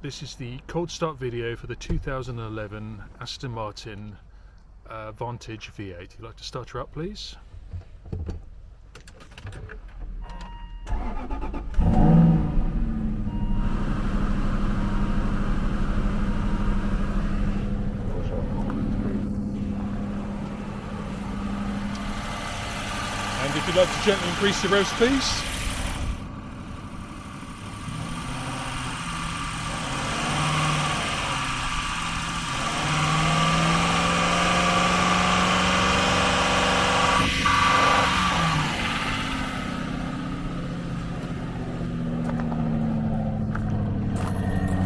This is the cold start video for the 2011 Aston Martin Vantage V8. If you'd like to start her up, please. And if you'd like to gently increase the roast, please.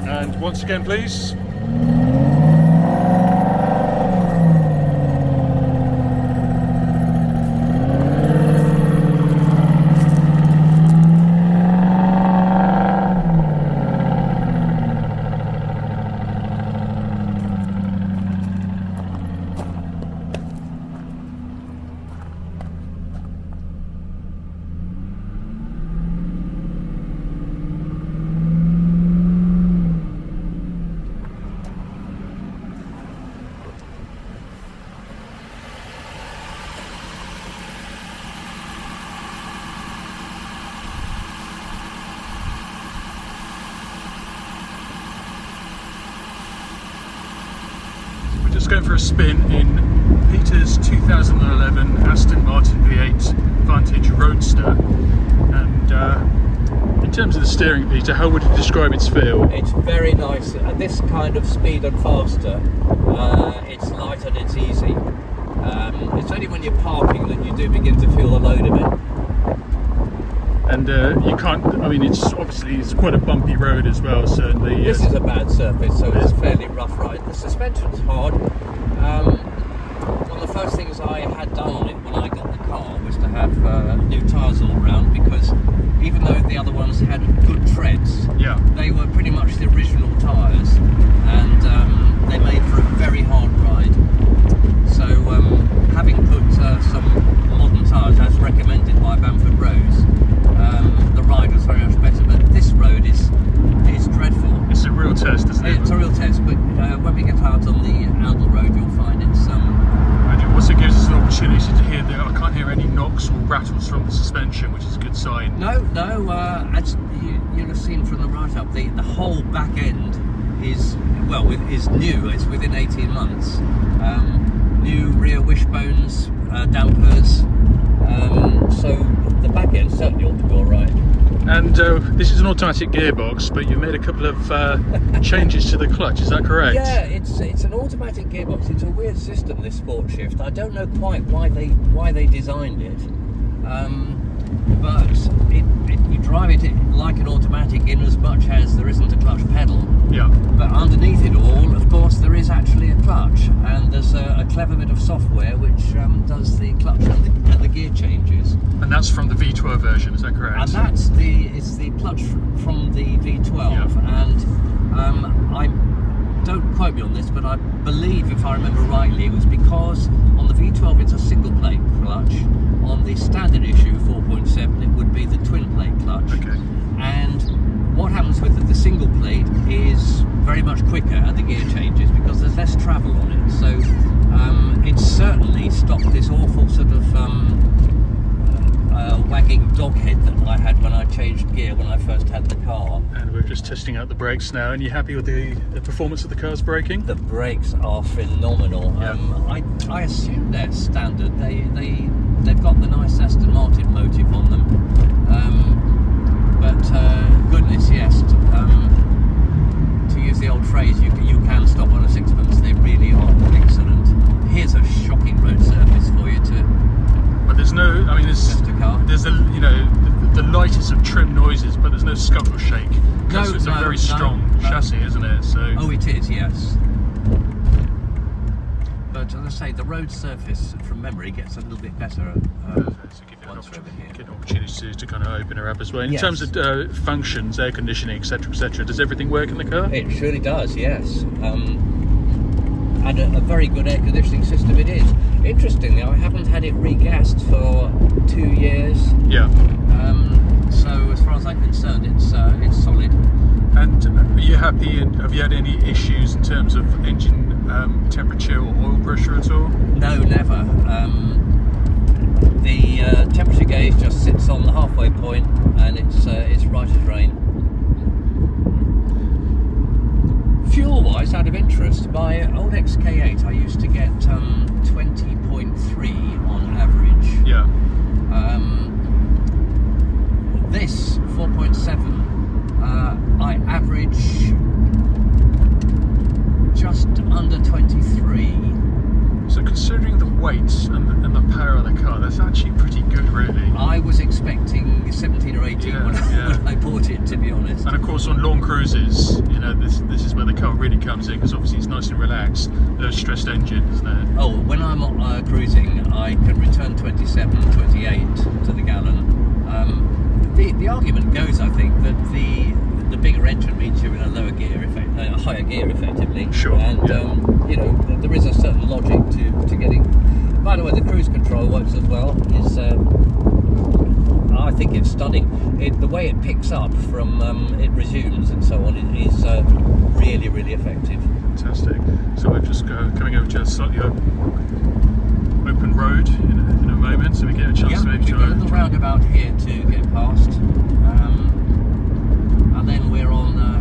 And once again, please. Just going for a spin in Peter's 2011 Aston Martin V8 Vantage Roadster, and in terms of the steering, Peter, how would you describe its feel? It's very nice. At this kind of speed and faster, it's light and it's easy. It's only when you're parking that you do begin to feel the load of it. And you can't, I mean, it's quite a bumpy road as well, certainly. This is a bad surface, so it's a fairly rough ride. The suspension's hard. One of the first things I had done on it when I got the car was to have new tyres all around, because even though the other ones had good treads, they were pretty much the original tyres, and they made for a very hard ride. So having put some modern tyres as recommended by Bamford Rose, the ride was very much better, but this road is dreadful. It's a real test, isn't it? It's a real test, but when we get out on the Outlaw Road, you'll find it's... And it also gives us an opportunity to hear I can't hear any knocks or rattles from the suspension, which is a good sign. No, as you'll have seen from the write-up, the whole back end is new. It's within 18 months. New rear wishbones, dampers, so the back end certainly ought to be alright. And this is an automatic gearbox, but you made a couple of changes to the clutch, is that correct? Yeah, it's an automatic gearbox. It's a weird system, this Sport Shift. I don't know quite why they designed it, but you drive it like an automatic in as much as there isn't a clutch pedal. Yeah. But underneath it all, of course, there is actually a clutch, and there's a clever bit of software which does the clutch and the gear changes. And that's from the V12 version, is that correct? And it's the clutch from the V12, and I don't quote me on this, but I believe, if I remember rightly, it was because on the V12 it's a single plate clutch. On the standard issue 4.7 it would be the twin plate clutch. Okay. And what happens with the single plate is very much quicker at the gear changes because there's less travel on it. So it's certainly stopped this awful sort of wagging dog head that I had when I changed gear when I first had the car. And we're just testing out the brakes now. And you happy with the performance of the car's braking? The brakes are phenomenal. Yeah. I assume they're standard. They've got the nice Aston Martin motive on them. But goodness, yes. To use the old phrase, you can stop on a sixpence. They really are excellent. Here's a shocking road surface for you to. But there's no, I mean, there's the lightest of trim noises, but there's no scuff or shake. Because it's a very strong chassis, isn't it? So. Oh, it is, yes. But as I say, the road surface from memory gets a little bit better once we're over here. Get opportunities to kind of open her up as well. In terms of functions, air conditioning, etc., does everything work in the car? It surely does, yes. And a very good air conditioning system it is. Interestingly, I haven't had it regassed for 2 years. Yeah. So as far as I'm concerned, it's solid. And you happy? And have you had any issues in terms of engine temperature or oil pressure at all? No, never. The temperature gauge just sits on the halfway point, and it's right as rain. Fuel-wise, out of interest, my old XK8 I used to get 20.3 on average. Yeah. This 4.7, I average just under 23. So considering the weights and the power of the car, that's actually pretty good, really. I was expecting 17 or 18 when I bought it, to be honest. And of course, on long cruises, you know, this is where the car really comes in, because obviously it's nice and relaxed, no stressed engine, isn't it? Oh, when I'm cruising, I can return 27, 28 to the gallon. The argument goes, I think, that the bigger engine means you're in a lower gear, a higher gear, effectively. Sure. And you know, there is a certain logic to getting. By the way, the cruise control works as well. I think it's stunning. The way it picks up from it resumes and so on is really, really effective. Fantastic. So we're just coming over to a slightly open road in a moment, so we get a chance to maybe try. We've got a little roundabout here to get past, and then we're on